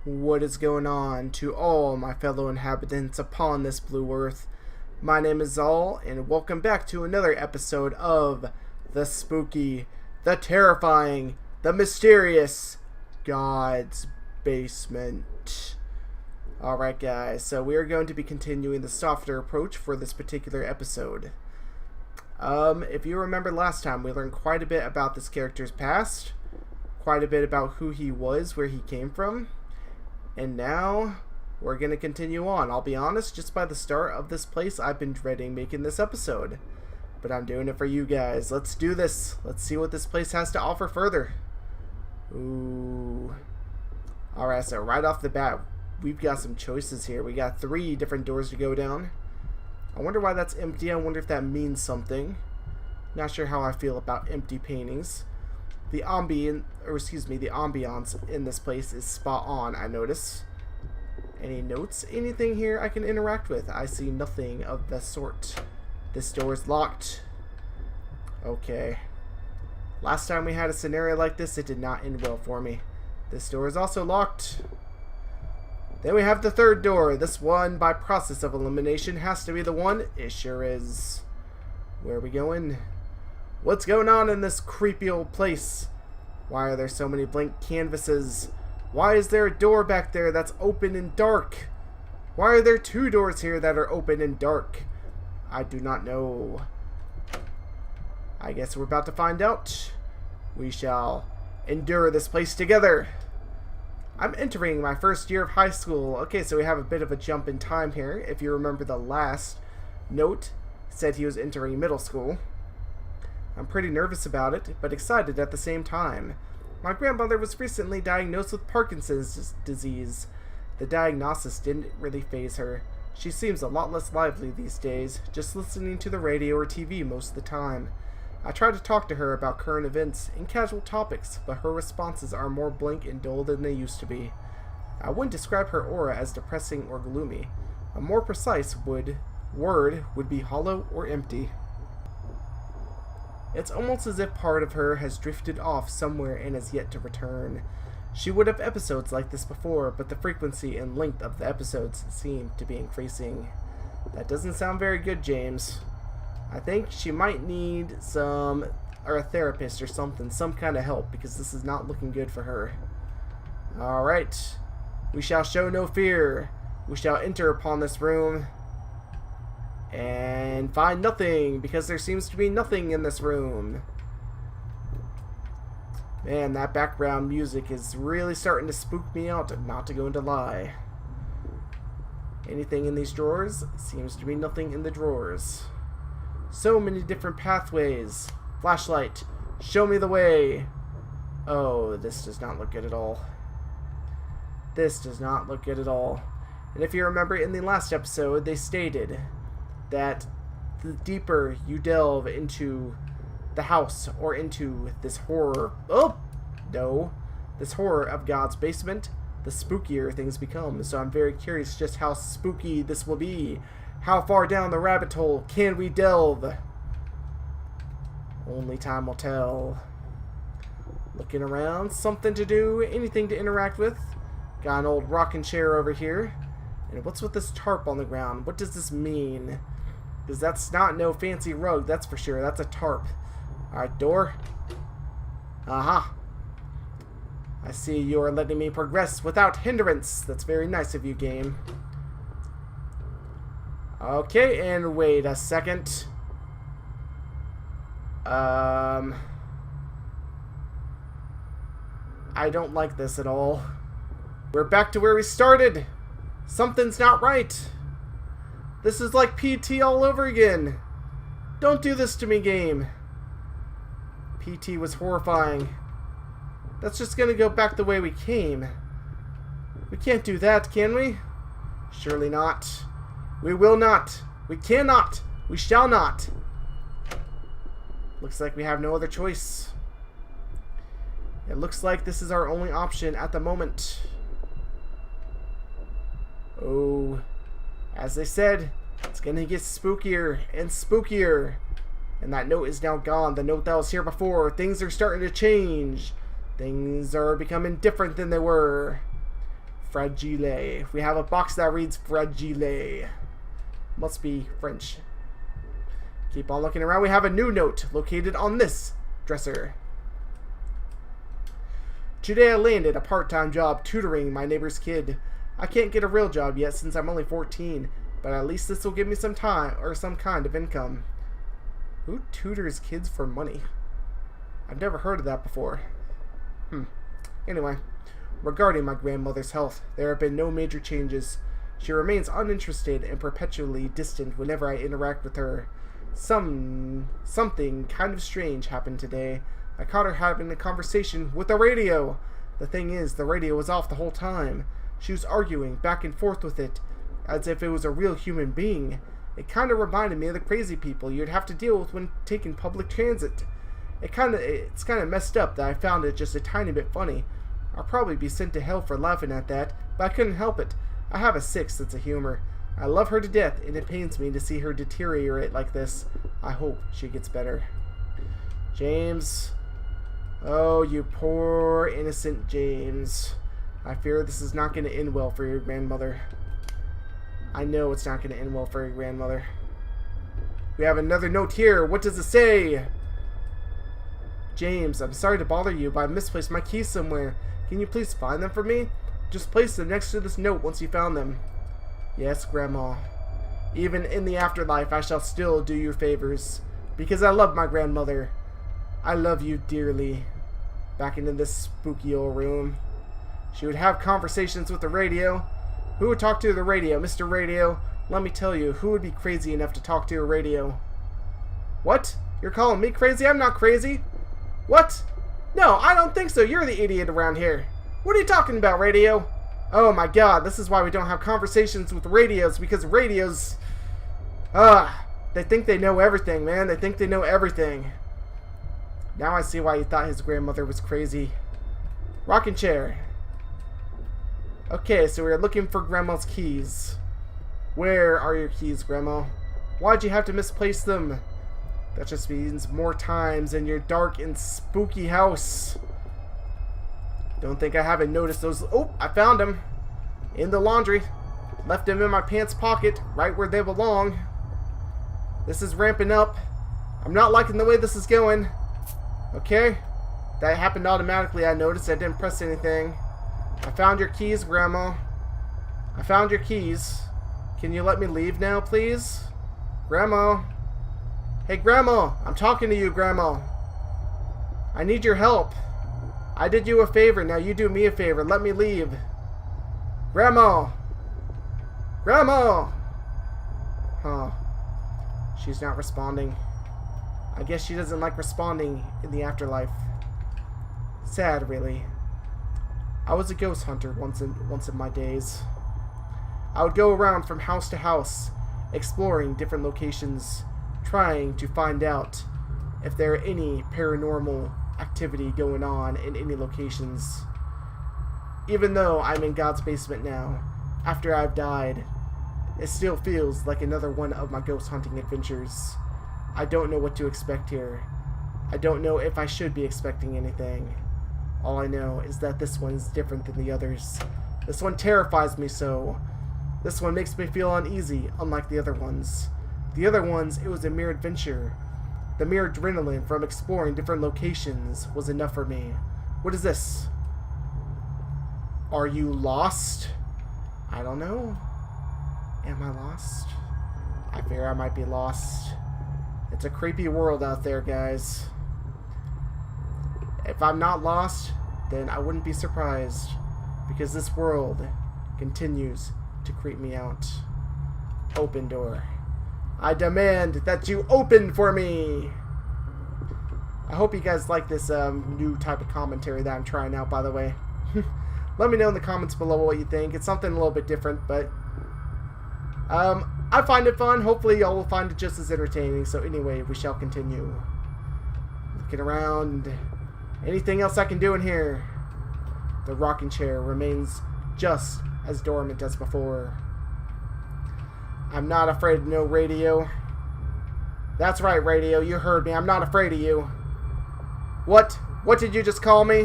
What is going on to all my fellow inhabitants upon this blue earth? My name is Xaul, and welcome back to another episode of the spooky, the terrifying, the mysterious God's Basement. Alright guys, so we are going to be continuing the softer approach for this particular episode. If you remember last time, we learned quite a bit about this character's past, quite a bit about who he was, where he came from. And now, we're going to continue on. I'll be honest, just by the start of this place, I've been dreading making this episode. But I'm doing it for you guys. Let's do this. Let's see what this place has to offer further. Ooh. Alright, so right off the bat, we've got some choices here. We got 3 different doors to go down. I wonder why that's empty. I wonder if that means something. Not sure how I feel about empty paintings. The ambience in this place is spot on, I notice. Any notes? Anything here I can interact with? I see nothing of the sort. This door is locked. Okay. Last time we had a scenario like this, it did not end well for me. This door is also locked. Then we have the 3rd door. This one, by process of elimination, has to be the one. It sure is. Where are we going? What's going on in this creepy old place? Why are there so many blank canvases? Why is there a door back there that's open and dark? Why are there 2 doors here that are open and dark? I do not know. I guess we're about to find out. We shall endure this place together. I'm entering my 1st year of high school. Okay, so we have a bit of a jump in time here. If you remember the last note, it said he was entering middle school. I'm pretty nervous about it, but excited at the same time. My grandmother was recently diagnosed with Parkinson's disease. The diagnosis didn't really faze her. She seems a lot less lively these days, just listening to the radio or TV most of the time. I try to talk to her about current events and casual topics, but her responses are more blank and dull than they used to be. I wouldn't describe her aura as depressing or gloomy. A more precise word would be hollow or empty. It's almost as if part of her has drifted off somewhere and has yet to return. She would have episodes like this before, but the frequency and length of the episodes seem to be increasing. That doesn't sound very good, James. I think she might need a therapist or something, some kind of help, because this is not looking good for her. Alright. We shall show no fear. We shall enter upon this room and find nothing, because there seems to be nothing in this room. Man, that background music is really starting to spook me out, not to go into lie. Anything in these drawers? Seems to be nothing in the drawers. So many different pathways. Flashlight, show me the way. Oh, this does not look good at all. This does not look good at all. And if you remember in the last episode, they stated that the deeper you delve into the house or into this horror, this horror of God's basement, the spookier things become. So I'm very curious just how spooky this will be. How far down the rabbit hole can we delve? Only time will tell. Looking around, something to do, anything to interact with. Got an old rocking chair over here. And what's with this tarp on the ground? What does this mean? Because that's not no fancy rug, that's for sure. That's a tarp. Alright, door. Aha. I see you are letting me progress without hindrance. That's very nice of you, game. Okay, and wait a second. I don't like this at all. We're back to where we started. Something's not right. This is like PT all over again. Don't do this to me, game. PT was horrifying. That's just gonna go back the way we came. We can't do that, can we? Surely not. We will not. We cannot. We shall not. Looks like we have no other choice. It looks like this is our only option at the moment. Oh, as they said, it's gonna get spookier and spookier. And that note is now gone. The note that was here before. Things are starting to change. Things are becoming different than they were. Fragile. We have a box that reads Fragile. Must be French. Keep on looking around. We have a new note located on this dresser. Today I landed a part-time job tutoring my neighbor's kid. I can't get a real job yet since I'm only 14, but at least this will give me some time or some kind of income. Who tutors kids for money? I've never heard of that before. Anyway, regarding my grandmother's health, there have been no major changes. She remains uninterested and perpetually distant whenever I interact with her. Something kind of strange happened today. I caught her having a conversation with the radio. The thing is, the radio was off the whole time. She was arguing back and forth with it, as if it was a real human being. It kind of reminded me of the crazy people you'd have to deal with when taking public transit. It's kind of messed up that I found it just a tiny bit funny. I'll probably be sent to hell for laughing at that, but I couldn't help it. I have a sick sense of humor. I love her to death, and it pains me to see her deteriorate like this. I hope she gets better. James. Oh, you poor, innocent James. I fear this is not going to end well for your grandmother. I know it's not going to end well for your grandmother. We have another note here. What does it say? James, I'm sorry to bother you, but I misplaced my keys somewhere. Can you please find them for me? Just place them next to this note once you found them. Yes, Grandma. Even in the afterlife, I shall still do you favors. Because I love my grandmother. I love you dearly. Back into this spooky old room. She would have conversations with the radio. Who would talk to the radio? Mr. Radio, let me tell you, who would be crazy enough to talk to a radio? What? You're calling me crazy? I'm not crazy. What? No, I don't think so. You're the idiot around here. What are you talking about, radio? Oh my god, this is why we don't have conversations with radios, because radios... they think they know everything, man. They think they know everything. Now I see why he thought his grandmother was crazy. Rocking chair. Okay, so we're looking for Grandma's keys. Where are your keys, Grandma? Why'd you have to misplace them? That just means more times in your dark and spooky house. Don't think I haven't noticed those. Oh, I found them. In the laundry. Left them in my pants pocket, right where they belong. This is ramping up. I'm not liking the way this is going. Okay. That happened automatically, I noticed. I didn't press anything. I found your keys, Grandma. I found your keys. Can you let me leave now, please? Grandma. Hey, Grandma. I'm talking to you, Grandma. I need your help. I did you a favor. Now you do me a favor. Let me leave. Grandma. Grandma. Huh. She's not responding. I guess she doesn't like responding in the afterlife. Sad, really. I was a ghost hunter once in my days. I would go around from house to house, exploring different locations, trying to find out if there are any paranormal activity going on in any locations. Even though I'm in God's basement now, after I've died, it still feels like another one of my ghost hunting adventures. I don't know what to expect here. I don't know if I should be expecting anything. All I know is that this one is different than the others. This one terrifies me so. This one makes me feel uneasy, unlike the other ones. The other ones, it was a mere adventure. The mere adrenaline from exploring different locations was enough for me. What is this? Are you lost? I don't know. Am I lost? I fear I might be lost. It's a creepy world out there, guys. If I'm not lost, then I wouldn't be surprised, because this world continues to creep me out. Open door. I demand that you open for me! I hope you guys like this new type of commentary that I'm trying out, by the way. Let me know in the comments below what you think. It's something a little bit different, but I find it fun. Hopefully y'all will find it just as entertaining. So anyway, we shall continue. Looking around. Anything else I can do in here? The rocking chair remains just as dormant as before. I'm not afraid of no radio. That's right, radio. You heard me. I'm not afraid of you. What? What did you just call me?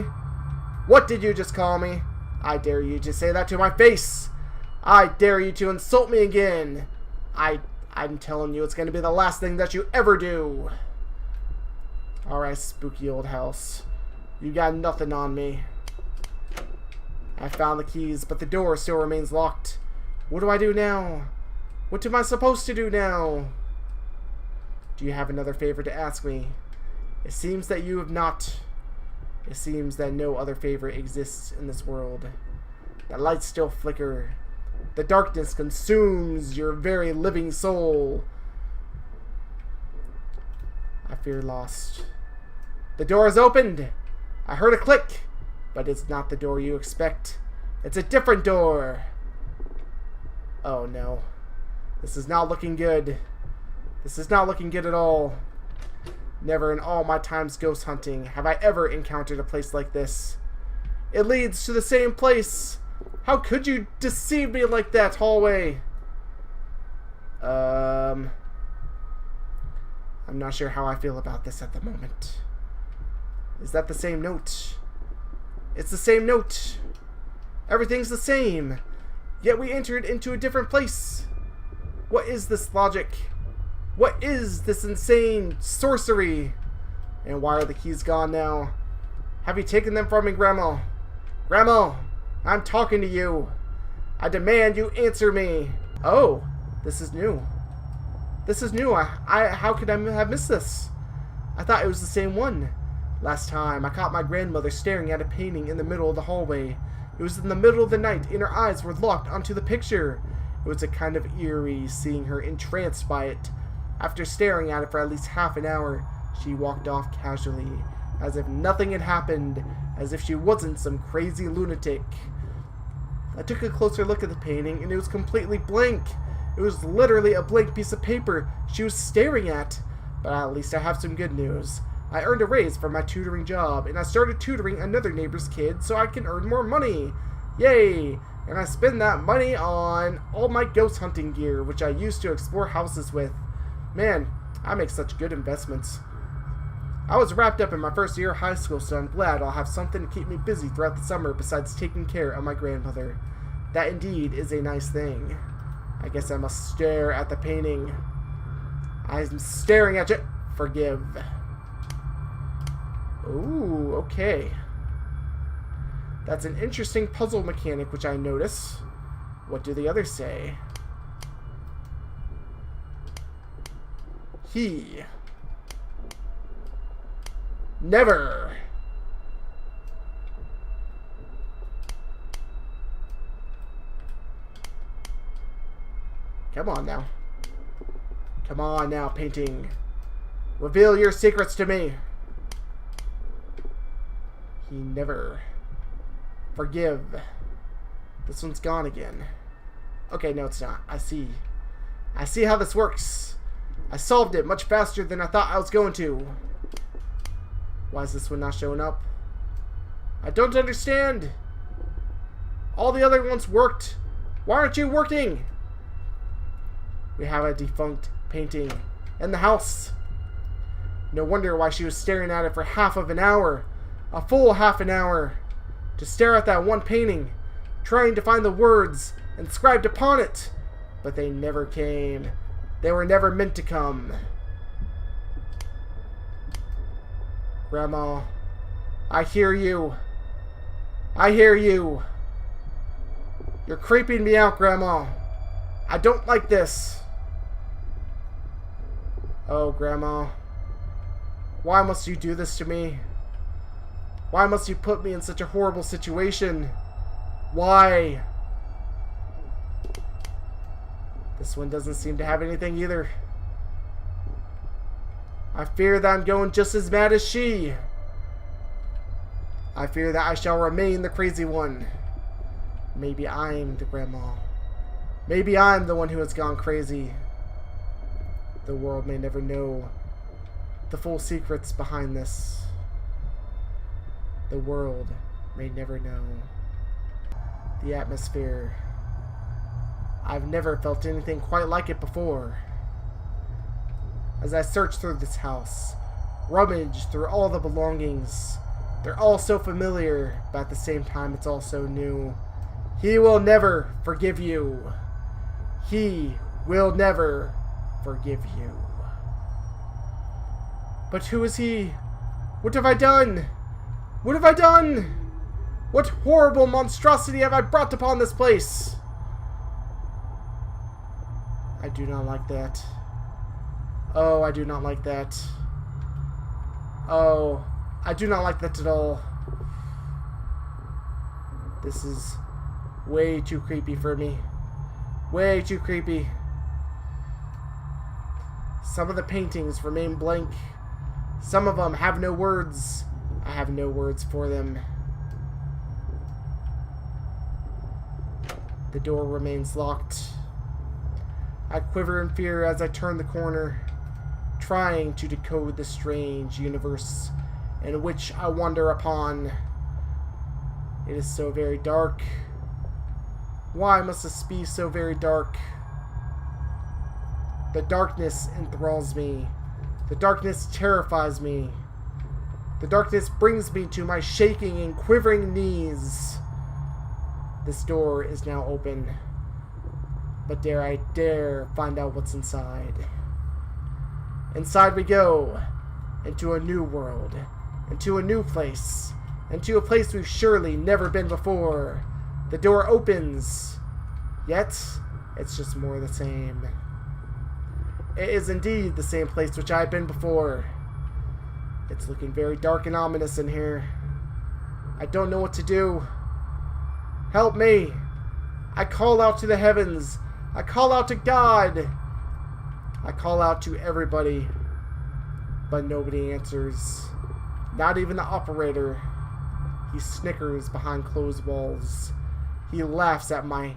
What did you just call me? I dare you to say that to my face. I dare you to insult me again. I'm telling you, it's going to be the last thing that you ever do. Alright, spooky old house. You got nothing on me. I found the keys, but the door still remains locked. What do I do now? What am I supposed to do now? Do you have another favor to ask me? It seems that you have not. It seems that no other favor exists in this world. The lights still flicker. The darkness consumes your very living soul. I fear lost. The door is opened. I heard a click, but it's not the door you expect. It's a different door. Oh no. This is not looking good. This is not looking good at all. Never in all my times ghost hunting have I ever encountered a place like this. It leads to the same place. How could you deceive me like that, hallway? I'm not sure how I feel about this at the moment. Is that the same note? It's the same note. Everything's the same. Yet we entered into a different place. What is this logic? What is this insane sorcery? And why are the keys gone now? Have you taken them from me, Grandma? Grandma, I'm talking to you. I demand you answer me. Oh, this is new. This is new. How could I have missed this? I thought it was the same one. Last time, I caught my grandmother staring at a painting in the middle of the hallway. It was in the middle of the night, and her eyes were locked onto the picture. It was a kind of eerie seeing her entranced by it. After staring at it for at least half an hour, she walked off casually, as if nothing had happened, as if she wasn't some crazy lunatic. I took a closer look at the painting, and it was completely blank. It was literally a blank piece of paper she was staring at. But at least I have some good news. I earned a raise from my tutoring job, and I started tutoring another neighbor's kid so I can earn more money. Yay! And I spend that money on all my ghost hunting gear, which I used to explore houses with. Man, I make such good investments. I was wrapped up in my first year of high school, so I'm glad I'll have something to keep me busy throughout the summer besides taking care of my grandmother. That indeed is a nice thing. I guess I must stare at the painting. I'm staring at it. Forgive. Ooh, okay. That's an interesting puzzle mechanic which I notice. What do the others say? He. Never. Come on now. Come on now, painting. Reveal your secrets to me. He never. Forgive. This one's gone again. Okay, no it's not. I see. I see how this works. I solved it much faster than I thought I was going to. Why is this one not showing up? I don't understand. All the other ones worked. Why aren't you working? We have a defunct painting in the house. No wonder why she was staring at it for half of an hour. A full half an hour. To stare at that one painting. Trying to find the words inscribed upon it. But they never came. They were never meant to come. Grandma, I hear you. I hear you. You're creeping me out, Grandma. I don't like this. Oh, Grandma. Why must you do this to me? Why must you put me in such a horrible situation? Why? This one doesn't seem to have anything either. I fear that I'm going just as mad as she. I fear that I shall remain the crazy one. Maybe I'm the grandma. Maybe I'm the one who has gone crazy. The world may never know the full secrets behind this. The world may never know. The atmosphere. I've never felt anything quite like it before. As I search through this house, rummage through all the belongings, They're all so familiar, but at the same time it's all so new. He will never forgive you. He will never forgive you. But who is he? What have I done? What have I done? What horrible monstrosity have I brought upon this place? I do not like that. Oh, I do not like that. Oh, I do not like that at all. This is way too creepy for me. Way too creepy. Some of the paintings remain blank. Some of them have no words. I have no words for them. The door remains locked. I quiver in fear as I turn the corner, trying to decode the strange universe in which I wander upon. It is so very dark. Why must this be so very dark? The darkness enthralls me. The darkness terrifies me. The darkness brings me to my shaking and quivering knees. This door is now open. But dare I dare find out what's inside. Inside we go. Into a new world. Into a new place. Into a place we've surely never been before. The door opens. Yet, it's just more of the same. It is indeed the same place which I've been before. It's looking very dark and ominous in here. I don't know what to do. Help me. I call out to the heavens. I call out to God. I call out to everybody. But nobody answers. Not even the operator. He snickers behind closed walls. He laughs at my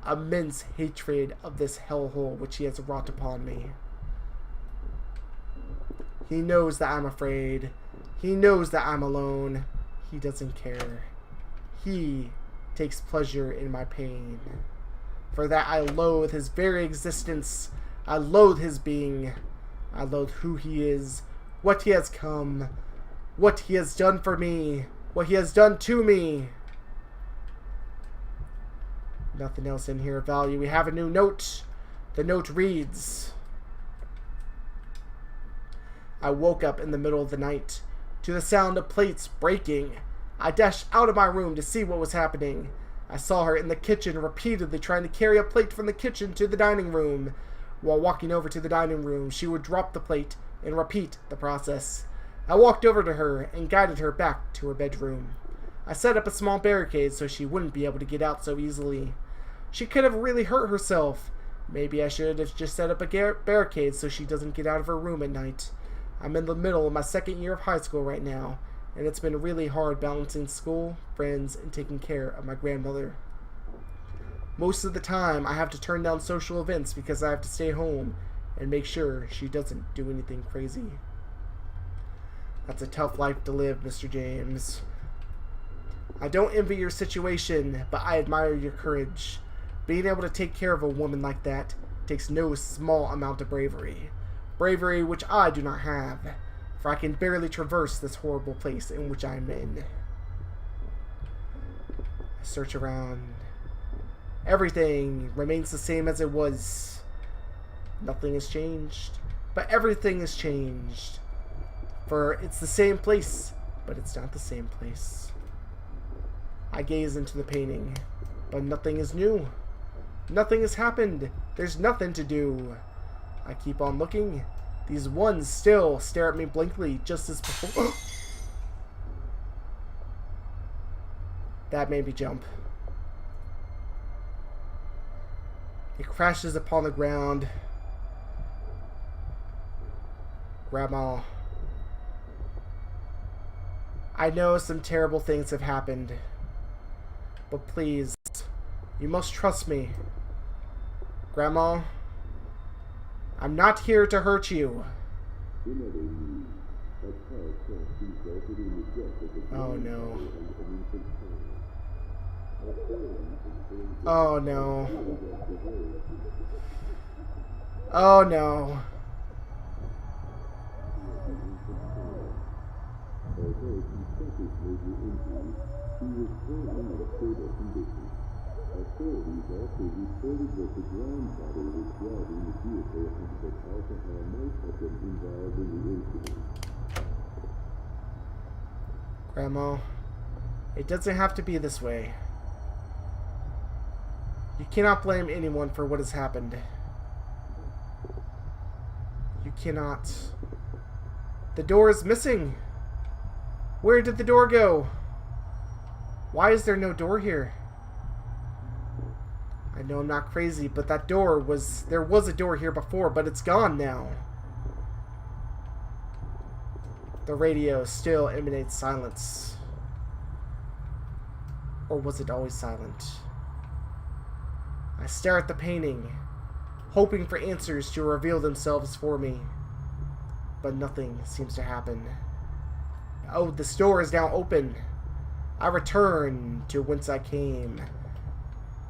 immense hatred of this hellhole which he has wrought upon me. He knows that I'm afraid. He knows that I'm alone. He doesn't care. He takes pleasure in my pain. For that I loathe his very existence. I loathe his being. I loathe who he is, what he has come, what he has done for me, what he has done to me. Nothing else in here of value. We have a new note. The note reads, I woke up in the middle of the night to the sound of plates breaking. I dashed out of my room to see what was happening. I saw her in the kitchen repeatedly trying to carry a plate from the kitchen to the dining room. While walking over to the dining room, she would drop the plate and repeat the process. I walked over to her and guided her back to her bedroom. I set up a small barricade so she wouldn't be able to get out so easily. She could have really hurt herself. Maybe I should have just set up a barricade so she doesn't get out of her room at night. I'm in the middle of my second year of high school right now, and it's been really hard balancing school, friends, and taking care of my grandmother. Most of the time, I have to turn down social events because I have to stay home and make sure she doesn't do anything crazy. That's a tough life to live, Mr. James. I don't envy your situation, but I admire your courage. Being able to take care of a woman like that takes no small amount of bravery. Bravery which I do not have, for I can barely traverse this horrible place in which I am in. I search around. Everything remains the same as it was. Nothing has changed, but everything has changed. For it's the same place, but it's not the same place. I gaze into the painting, but nothing is new. Nothing has happened. There's nothing to do. I keep on looking. These ones still stare at me blankly, just as before. That made me jump. It crashes upon the ground. Grandma. I know some terrible things have happened. But please, you must trust me. Grandma, I'm not here to hurt you. Oh no. Oh no. Oh no. Grandma, it doesn't have to be this way. You cannot blame anyone for what has happened. You cannot. The door is missing. Where did the door go? Why is there no door here? I know I'm not crazy, but that door was... There was a door here before, but it's gone now. The radio still emanates silence. Or was it always silent? I stare at the painting, hoping for answers to reveal themselves for me. But nothing seems to happen. Oh, this door is now open. I return to whence I came.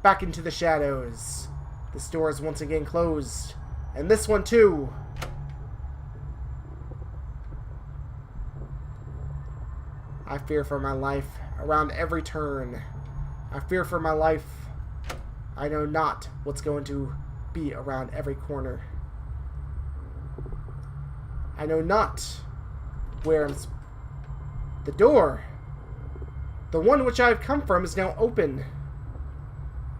Back into the shadows. This door is once again closed. And this one too. I fear for my life around every turn. I fear for my life. I know not what's going to be around every corner. I know not where the door. The one which I have come from is now open.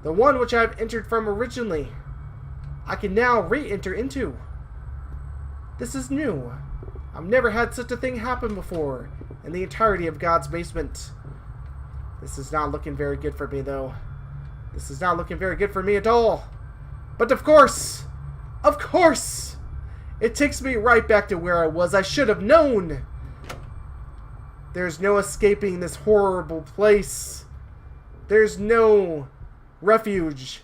The one which I have entered from originally, I can now re-enter into. This is new. I've never had such a thing happen before in the entirety of God's basement. This is not looking very good for me, though. This is not looking very good for me at all. But of course, it takes me right back to where I was. I should have known. There's no escaping this horrible place. There's no refuge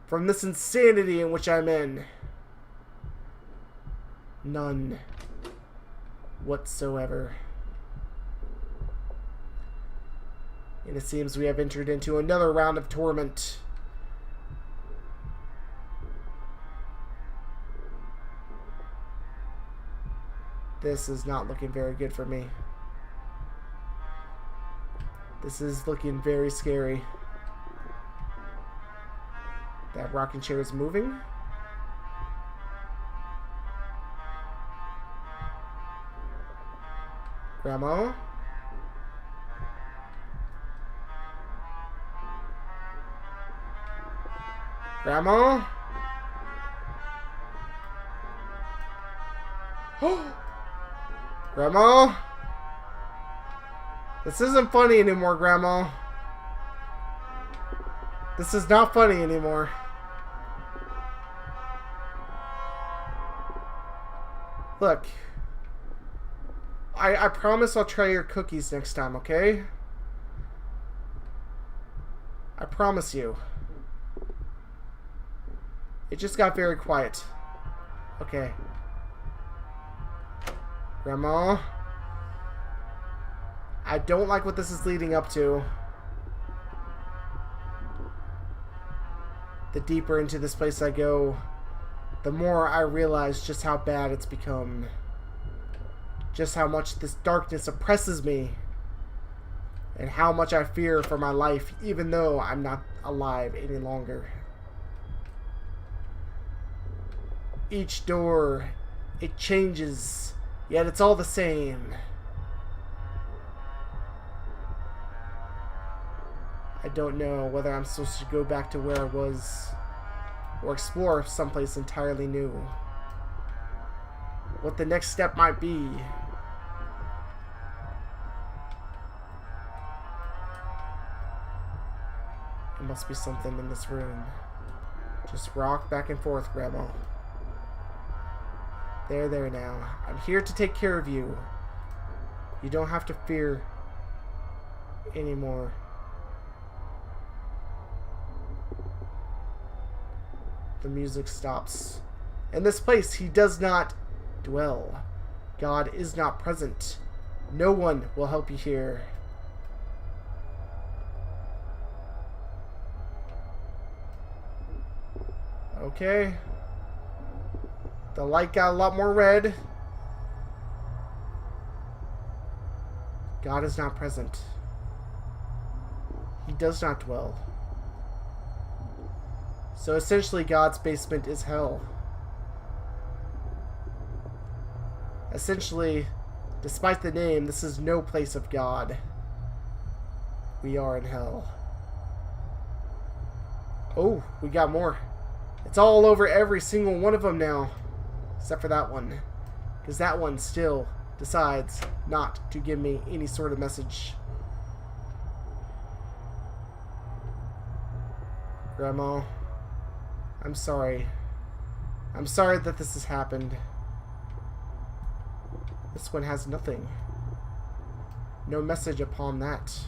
from this insanity in which I'm in. None whatsoever. And it seems we have entered into another round of torment. This is not looking very good for me. This is looking very scary. That rocking chair is moving. Grandma? Grandma? Grandma? This isn't funny anymore, Grandma. This is not funny anymore. Look. I promise I'll try your cookies next time, okay? I promise you. It just got very quiet. Okay. Grandma? I don't like what this is leading up to. The deeper into this place I go, the more I realize just how bad it's become. Just how much this darkness oppresses me. And how much I fear for my life, even though I'm not alive any longer. Each door, it changes, yet it's all the same. I don't know whether I'm supposed to go back to where I was or explore someplace entirely new. What the next step might be. There must be something in this room. Just rock back and forth, Grandma. There now. I'm here to take care of you. You don't have to fear anymore. The music stops. In this place, he does not dwell. God is not present. No one will help you here. Okay. The light got a lot more red. God is not present. does not dwell. So essentially, God's basement is hell. Essentially, despite the name, this is no place of God. We are in hell. Oh, we got more. It's all over every single one of them now. Except for that one. Because that one still decides not to give me any sort of message. Grandma, I'm sorry. I'm sorry that this has happened. This one has nothing. No message upon that.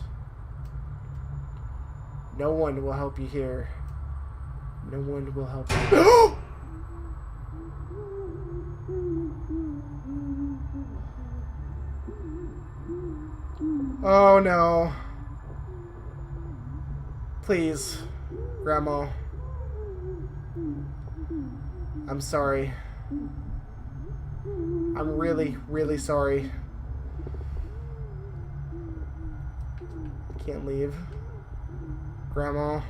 No one will help you here. No one will help you. Oh no. Please, Grandma. I'm sorry. I'm really, really sorry. I can't leave. Grandma.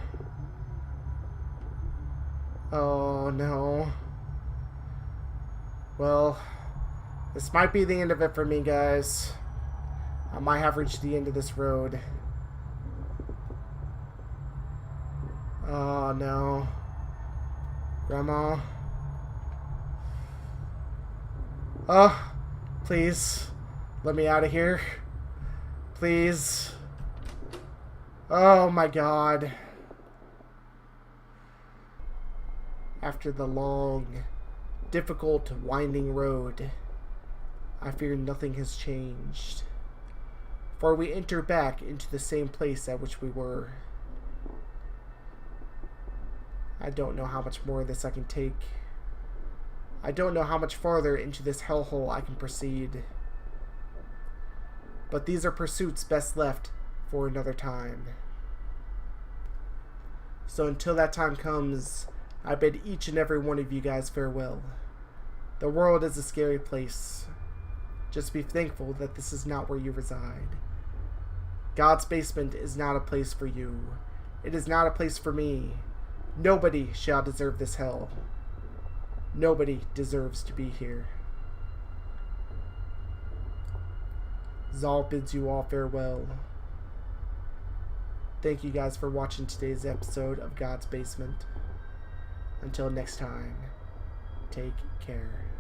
Oh no. Well, this might be the end of it for me, guys. I might have reached the end of this road. Oh no. Grandma. Oh, please. Let me out of here. Please. Oh my God. After the long, difficult, winding road, I fear nothing has changed. For we enter back into the same place at which we were. I don't know how much more of this I can take. I don't know how much farther into this hellhole I can proceed. But these are pursuits best left for another time. So until that time comes, I bid each and every one of you guys farewell. The world is a scary place. Just be thankful that this is not where you reside. God's basement is not a place for you. It is not a place for me. Nobody shall deserve this hell. Nobody deserves to be here. Xaul bids you all farewell. Thank you guys for watching today's episode of God's Basement. Until next time, take care.